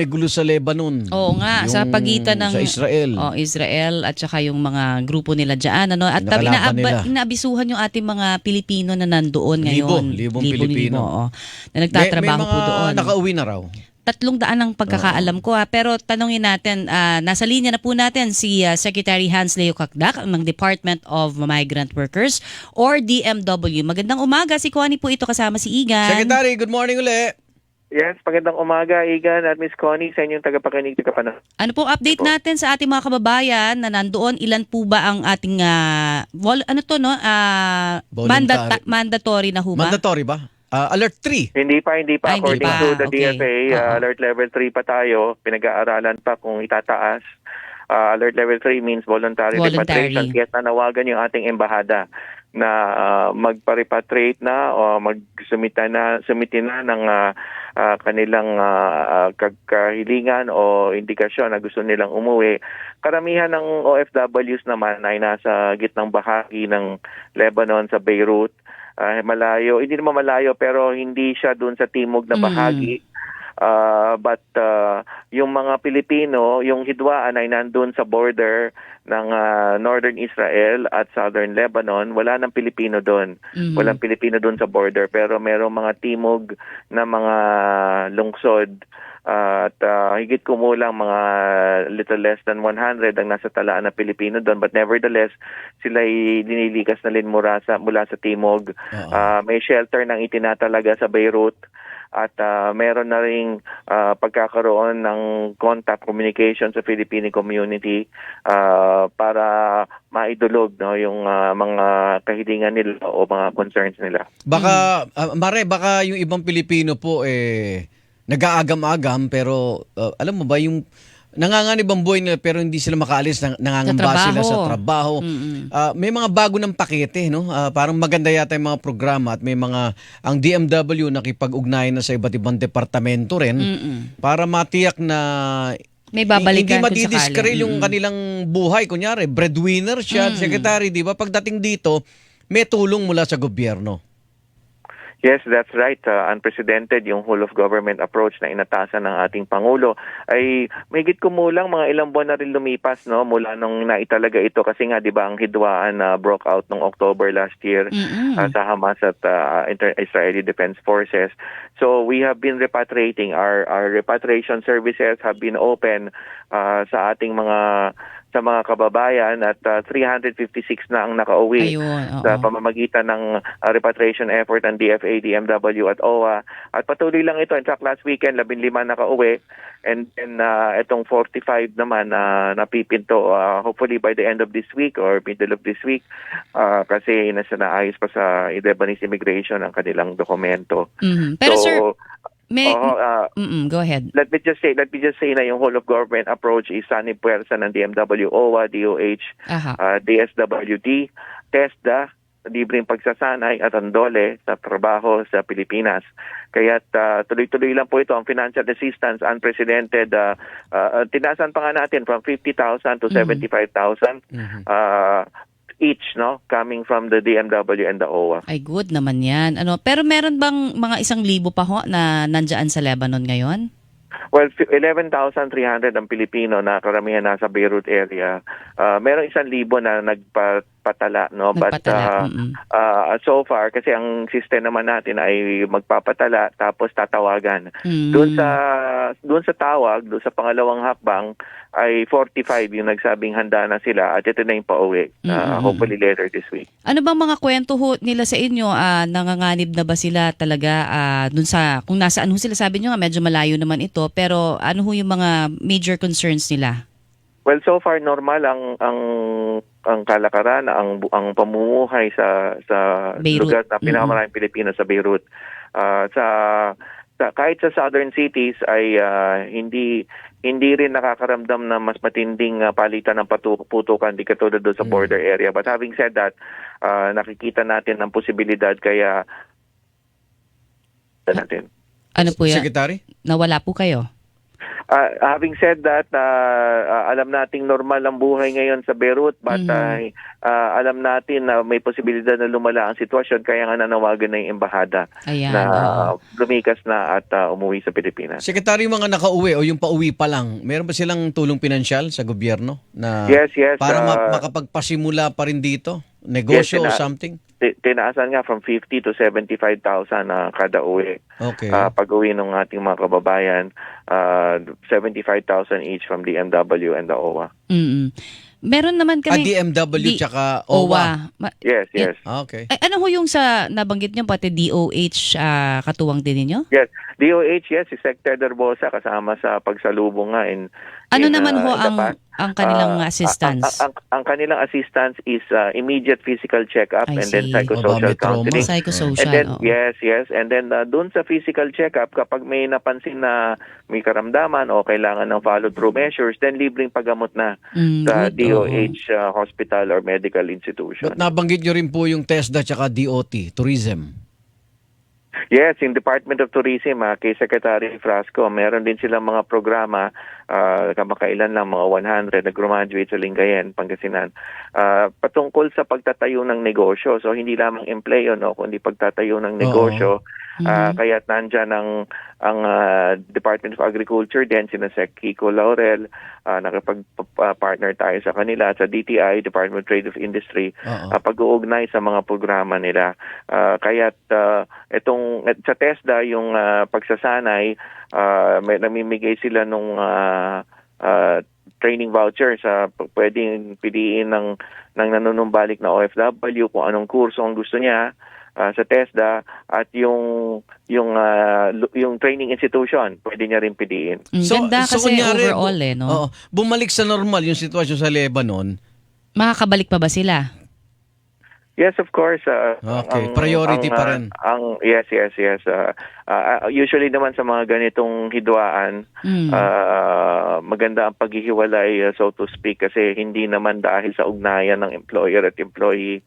may gulo sa Lebanon. Oo nga, sa pagitan ng sa Israel. Israel at saka yung mga grupo nila diyan, ano, at Nakalaban nila. inaabisuhan yung ating mga Pilipino na nandoon ngayon. Libong Pilipino. Oo, na nagtatrabaho po doon. Nakauwi na raw. 300 ang pagkakaalam ko. Pero tanungin natin, nasa linya na po natin si Secretary Hans Leo Kakdak ng Department of Migrant Workers or DMW. Magandang umaga, si Connie po ito kasama si Igan. Secretary, good morning uli. Yes, magandang umaga, Igan at Miss Connie, sa inyong tagapakinig, tagapanood. Ano pong update natin sa ating mga kababayan na nandoon? Ilan po ba ang ating mandatory na ho ba? Mandatory ba? Alert 3. Hindi pa. According pa. to the Okay. DFA, alert level 3 pa tayo. Pinag-aaralan pa kung itataas. Alert level 3 means voluntary repatriation. Kaya nanawagan yung ating embahada na magpa-repatriate na o sumiti na ng kanilang kahilingan o indikasyon na gusto nilang umuwi. Karamihan ng OFWs naman ay nasa gitnang bahagi ng Lebanon sa Beirut. Malayo, hindi naman malayo pero hindi siya doon sa timog na bahagi. But yung mga Pilipino, yung hidwaan ay nandun sa border ng Northern Israel at Southern Lebanon. Wala nang Pilipino doon. Walang Pilipino doon sa border pero merong mga timog na mga lungsod at higit kumulang mga little less than 100 ang nasa talaan na Pilipino doon, but nevertheless sila ay dinilikas na rin mula sa timog. May shelter nang itinatalaga sa Beirut at meron na ring pagkakaroon ng contact communication sa Filipino community para maidulog yung mga kahilingan nila o mga concerns nila. Baka baka yung ibang Pilipino po nag-aagam-agam pero alam mo ba yung nanganganib ang buhay nila pero hindi sila makaalis, nangangamba sila sa trabaho. May mga bago ng pakete, no? Parang maganda yata yung mga programa at may mga ang DMW nakipag-ugnayan na sa iba't ibang departamento rin para matiyak na may babalikan hindi madidiskrel yung kanilang buhay. Kunyari, breadwinner siya, secretary, di ba? Pagdating dito, may tulong mula sa gobyerno. Yes, that's right. Unprecedented yung whole of government approach na inatasan ng ating Pangulo. Ay mahigit kumulang mga ilang buwan na rin lumipas, no, mula nung naitalaga ito kasi nga 'di ba ang hidwaan broke out nung October last year sa Hamas at Israeli Defense Forces. So we have been repatriating. Our repatriation services have been open sa ating mga kababayan at 356 na ang nakauwi sa pamamagitan ng repatriation effort ng DFA, DMW at OWA. At patuloy lang ito. In fact, last weekend, 15 nakauwi. And then itong 45 naman napipinto hopefully by the end of this week or middle of this week kasi naayos pa sa Lebanese immigration ang kanilang dokumento. Pero so, sir, go ahead. Let me just say na yung whole of government approach is Sunny Puwersa ng DMW, OWA, DOH, DSWD, TESDA, libreng pagsasanay at andole sa trabaho sa Pilipinas. Kaya tuloy-tuloy lang po ito ang financial assistance, unprecedented. Tinasan pa nga natin from 50,000 to 75,000 each, no, coming from the DMW and the OWA. Ay, good naman yan. Pero meron bang mga 1,000 pa ho na nandyan sa Lebanon ngayon? Well, 11,300 ang Pilipino na karamihan nasa Beirut area. Meron 1,000 na nagpatala, no? But so far kasi ang system naman natin ay magpapatala tapos tatawagan. Doon sa tawag, doon sa pangalawang hakbang ay 45 yung nagsabing handa na sila at ito na yung pauwi. Hopefully later this week. Ano bang mga kwento ho nila sa inyo? Nanganganib na ba sila talaga dun sa, kung nasaan ho sila, sabi nyo nga medyo malayo naman ito, pero ano ho yung mga major concerns nila? Well, so far normal ang kalakaran, ang pamumuhay sa Beirut. Lugar na pinakamaraming Pilipino sa Beirut. Kahit sa southern cities ay hindi rin nakakaramdam na mas matinding palitan ng putukan di katulad doon sa border area. But having said that, nakikita natin ang posibilidad kaya natin. Ano po yan? Secretary? Nawala po kayo? Having said that, alam nating normal ang buhay ngayon sa Beirut, but alam natin na may posibilidad na lumala ang sitwasyon, kaya nga nanawagan na yung embahada Ayan, na oo. lumikas na at umuwi sa Pilipinas. Sekretary, yung mga nakauwi o yung pauwi pa lang, meron ba silang tulong pinansyal sa gobyerno na Yes. para makapagpasimula pa rin dito? Negosyo o Yes, something? Tinaasan nga from 50 to 75,000 kada uwi. Okay. Pag-uwi ng ating mga kababayan, 75,000 each from DMW and the OWA. Meron naman kami DMW tsaka OWA. Yes. Okay. Ay, ano ho yung sa nabanggit nyo, pati DOH katuwang din ninyo? Yes, DOH, yes, si Secretary Darbosa kasama sa pagsalubong nga Ano naman ho in the past. ang kanilang assistance? Ang kanilang assistance is immediate physical check-up I and then see. psychosocial May trauma. counseling. Psychosocial. And then, oo. yes. And then, dun sa physical check-up, kapag may napansin na may karamdaman o kailangan ng follow-through measures, then libreng paggamot na sa Good, oo. DOH hospital or medical institution. But nabanggit nyo rin po yung TESDA tsaka DOT, tourism. Yes, in Department of Tourism, kay Secretary Frasco, meron din silang mga programa, kamakailan lang, mga 100 na graduate sa Lingayen, Pangasinan, patungkol sa pagtatayo ng negosyo. So, hindi lamang empleyo, no, kundi pagtatayo ng negosyo. Kaya nandyan ang Department of Agriculture din, sina Sec Kiko Laurel, nakipag-partner tayo sa kanila, sa DTI, Department of Trade of Industry, pag-uugnay sa mga programa nila. Kaya itong sa TESDA, yung pagsasanay, may namimigay sila nung training voucher sa pwedeng piliin ng nanunumbalik na OFW kung anong kurso ang gusto niya sa TESDA, at yung training institution pwede niya rin piliin. Ganda kasi kunyari, overall no? Bumalik sa normal yung sitwasyon sa Lebanon. Makakabalik pa ba sila? Yes, of course. Okay, priority pa rin. Yes. Usually naman sa mga ganitong hidwaan, maganda ang paghihiwalay, so to speak, kasi hindi naman dahil sa ugnayan ng employer at employee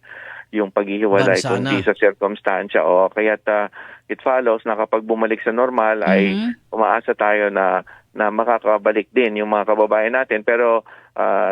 yung paghihiwalay, kundi sa circumstansya. Kaya't it follows na kapag bumalik sa normal ay umaasa tayo na makakabalik din yung mga kababayan natin. Pero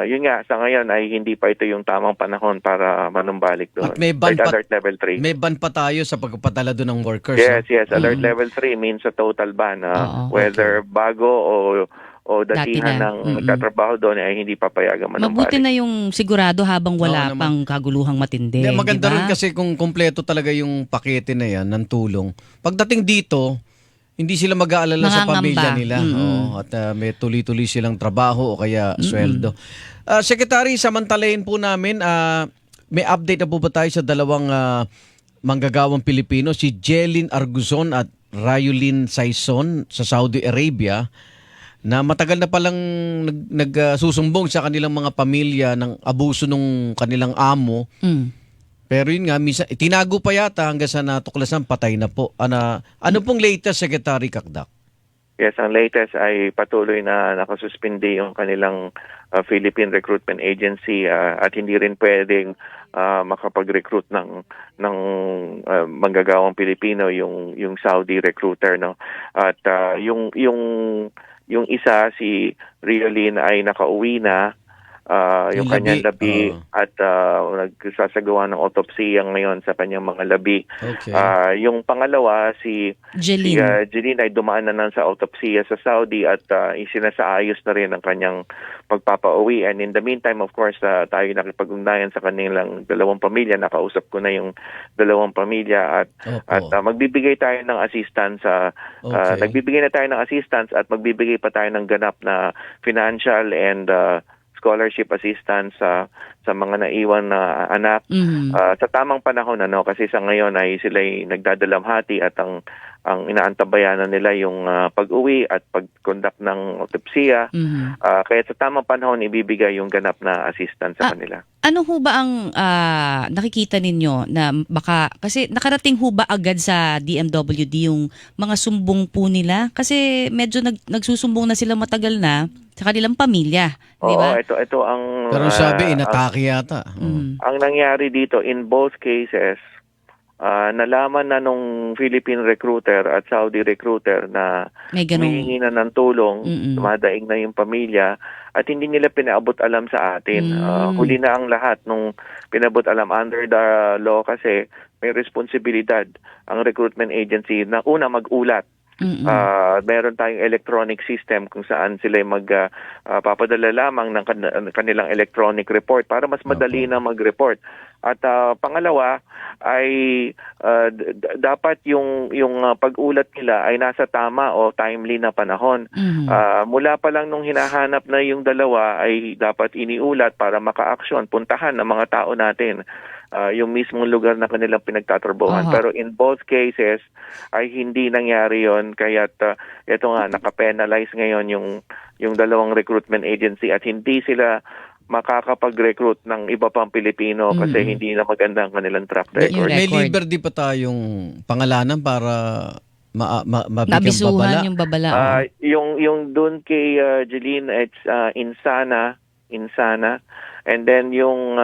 yun nga, sa ngayon ay hindi pa ito yung tamang panahon para manumbalik doon. At may ban pa, alert level 3. May ban pa tayo sa pagpapatala doon ng workers. Yes. Alert level 3 means a total ban. Whether bago o datihan ng nagtatrabaho doon ay hindi papayagan manumbalik. Mabuti na yung sigurado habang wala pang kaguluhang matindi. Maganda diba? rin kasi kung kompleto talaga yung pakete na yan ng tulong. Pagdating dito, hindi sila mag-aalala sa pamilya nila. At may tuloy-tuloy silang trabaho o kaya sweldo. Secretary, samantalahin po namin, may update na po ba tayo sa dalawang manggagawang Pilipino, si Jelyn Arguzon at Rayulin Saison sa Saudi Arabia, na matagal na palang nagsusumbong sa kanilang mga pamilya ng abuso ng kanilang amo. Pero yun nga, misa, tinago pa yata hanggang sa natuklasan, patay na po. Ano pong latest, Secretary Cakdak? Yes, ang latest ay patuloy na nakasuspindi yung kanilang Philippine Recruitment Agency at hindi rin pwedeng makapag-recruit ng manggagawang Pilipino yung Saudi recruiter, no. At yung isa, si Riolin, ay nakauwi na yung kanyang labi at nagsasagawa ng autopsya ngayon sa kanyang mga labi. Okay. Yung pangalawa, si Jelyn ay dumaan na sa autopsya sa Saudi at isinasaayos na rin ang kanyang pagpapauwi. And in the meantime, of course, tayo nakipag-ugnayan sa kanilang dalawang pamilya. Nakausap ko na yung dalawang pamilya at magbibigay tayo ng assistance. Nagbibigay na tayo ng assistance at magbibigay pa tayo ng ganap na financial and scholarship assistance sa mga naiwan na anak sa tamang panahon, kasi sa ngayon ay sila'y nagdadalamhati at ang inaantabayanan nila yung pag-uwi at pag-conduct ng autopsya. Kaya sa tamang panahon ibibigay yung ganap na assistance sa kanila. Ano ho ba ang nakikita ninyo na baka, kasi nakarating ho ba agad sa DMWD yung mga sumbong po nila? Kasi medyo nagsusumbong na sila matagal na sa kanilang pamilya, di ba? Ito ang Pero sabi, inatake yata. Ang nangyari dito in both cases, nalaman na nung Philippine recruiter at Saudi recruiter na May ganung... humihingi na ng tulong, Mm-mm. dumadaing na yung pamilya, at hindi nila pinaabot alam sa atin. Huli na ang lahat nung pinabot alam under the law kasi may responsibilidad ang recruitment agency na una mag-ulat. Meron tayong electronic system kung saan sila papadala lamang ng kanilang electronic report para mas madali na mag-report. At pangalawa ay dapat yung pag-ulat nila ay nasa tama o timely na panahon. Mula pa lang nung hinahanap na yung dalawa ay dapat iniulat para maka-action, puntahan ng mga tao natin yung mismong lugar na kanilang pinagtatrabahuhan. Pero in both cases ay hindi nangyari yon, kaya ito nga naka-penalize ngayon yung dalawang recruitment agency at hindi sila makakapag-recruit ng iba pang Pilipino kasi hindi na maganda ang kanilang track record. May liberty pa tayong pangalanan para mabigyan Nabisuhan babala. yung babala. Yung doon kay Jeline, it's Insana. And then yung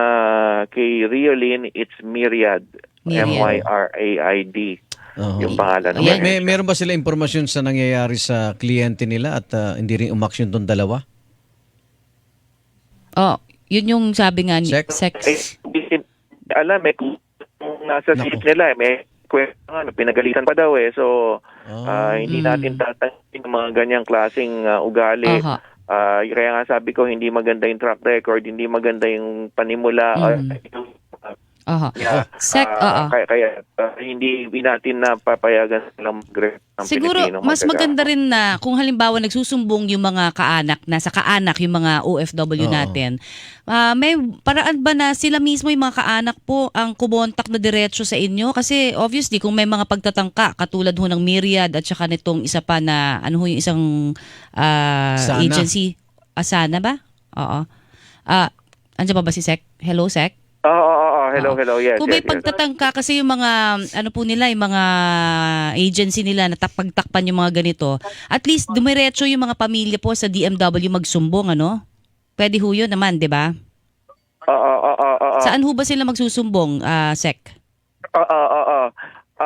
kay Riolin, it's Myriad. Myraid. Yung pangalan. Meron ba sila impormasyon sa nangyayari sa kliyente nila at hindi rin umaksyon tong dalawa? Yun yung sabi nga ni Sec. Alam kung nasa seat nila, may kwento pinagalitan pa daw eh. So, hindi natin tatangin yung mga ganyang klaseng ugali. Kaya nga sabi ko, hindi maganda yung track record, hindi maganda yung panimula. Kaya hindi natin napapayagan silang mag-recruit ng siguro Pilipino. mas maganda rin na kung halimbawa nagsusumbong yung mga nasa kaanak yung mga OFW natin, may paraan ba na sila mismo yung mga kaanak po ang kumontak na diretso sa inyo? Kasi obviously kung may mga pagtatangka katulad ho ng Myriad at saka nitong isa pa na yung isang agency, Sana ba? Oo. Andiyan pa ba si Sec? Hello, Sec? Hello. Yes. Kung may pagtatangka kasi yung mga po nila, yung mga agency nila na pagtakpan yung mga ganito, at least dumiretso yung mga pamilya po sa DMW magsumbong, Pwede ho yun naman, di ba? Saan ho ba sila magsusumbong, Sec?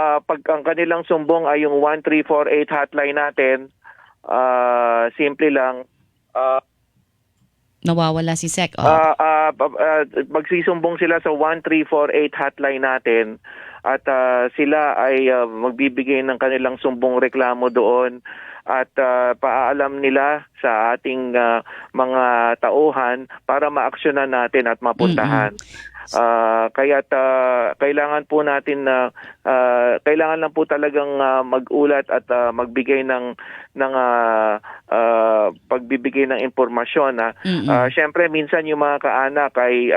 Pag ang kanilang sumbong ay yung 1348 hotline natin, simple lang, nawawala si Sec. Magsisumbong sila sa 1348 hotline natin at sila ay magbibigay ng kanilang sumbong reklamo doon at paalam nila sa ating mga tauhan para maaksyonan natin at mapuntahan. Kaya't kailangan po natin kailangan lang po talagang mag-ulat at magbigay ng pagbibigay ng impormasyon. Syempre minsan yung mga kaanak ay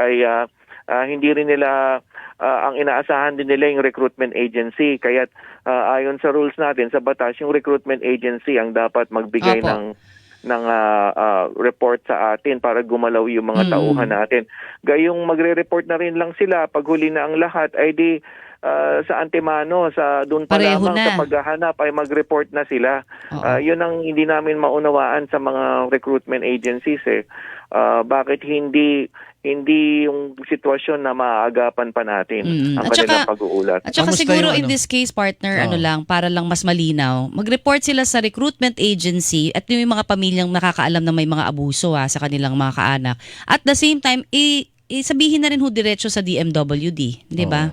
hindi rin nila ang inaasahan din nila yung recruitment agency. Kaya't ayon sa rules natin sa batas, yung recruitment agency ang dapat magbigay ng report sa atin para gumalaw yung mga tauhan natin. Gayong magre-report na rin lang sila pag huli na ang lahat ay di sa antemano, sa doon pa pareho lamang na. sa paghahanap ay mag-report na sila. Yun ang hindi namin maunawaan sa mga recruitment agencies bakit hindi yung sitwasyon na maaagapan pa natin ang kanilang pag-uulat. At saka Kamusta siguro yung in this case, partner, para lang mas malinaw, mag-report sila sa recruitment agency at yung mga pamilyang nakakaalam na may mga abuso sa kanilang mga kaanak. At the same time, sabihin na rin diretso sa DMWD, di ba?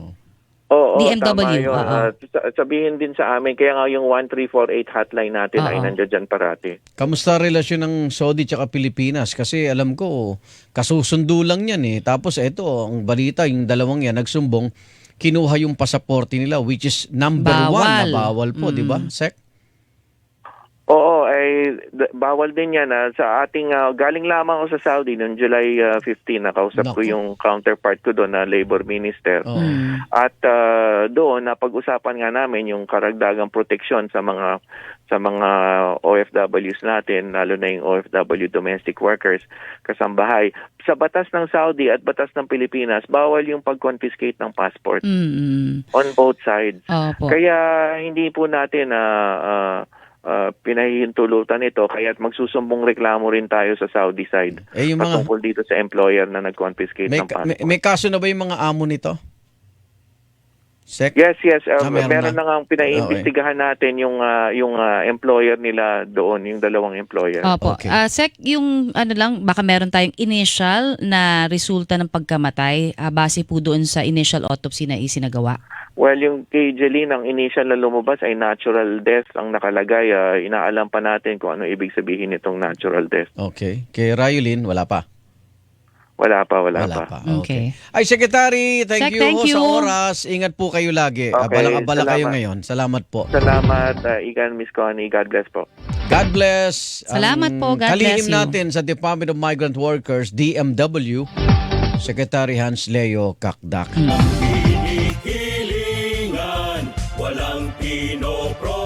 Oo, DMW. Tama yun. Sabihin din sa amin, kaya nga yung 1348 hotline natin ay nandiyan dyan parati. Kamusta relasyon ng Saudi tsaka Pilipinas? Kasi alam ko, kasusundo lang yan Tapos eto, ang balita, yung dalawang yan, nagsumbong, kinuha yung pasaporte nila, which is number one na bawal po, di ba, Sec? Oo, bawal din yan. Sa ating, galing lamang ako sa Saudi noong July 15, nakausap ko yung counterpart ko doon na labor minister. At doon, napag-usapan nga namin yung karagdagang proteksyon sa mga OFWs natin, lalo na yung OFW domestic workers, kasambahay. Sa batas ng Saudi at batas ng Pilipinas, bawal yung pag-confiscate ng passport on both sides. Kaya hindi po natin pinahihintulutan ito, kaya't magsusumbong reklamo rin tayo sa Saudi side patungkol dito sa employer na nag-confiscate ng passport. May kaso na ba yung mga amo nito? Sec? Yes. Meron Meron na nga pinaimbestigahan natin yung employer nila doon, yung dalawang employer. Opo. Okay. Sec, yung ano lang, baka meron tayong initial na resulta ng pagkamatay base po doon sa initial autopsy na isinagawa. Well, yung kay Jeline, ang initial na lumabas ay natural death ang nakalagay. Inaalam pa natin kung ano ibig sabihin nitong natural death. Okay. Kay Rayolin, wala pa. Wala pa. Okay. Ay, Secretary, thank Sec, you thank ho you. sa oras. Ingat po kayo lagi. Okay, Abalang-abala kayo salamat. ngayon. Salamat po. Salamat, Igan, Miss Connie. God bless po. God bless. Salamat po. God kalihim bless you. natin sa Department of Migrant Workers, DMW, Secretary Hans Leo Kakdak. Hinihilingan, walang pinopro.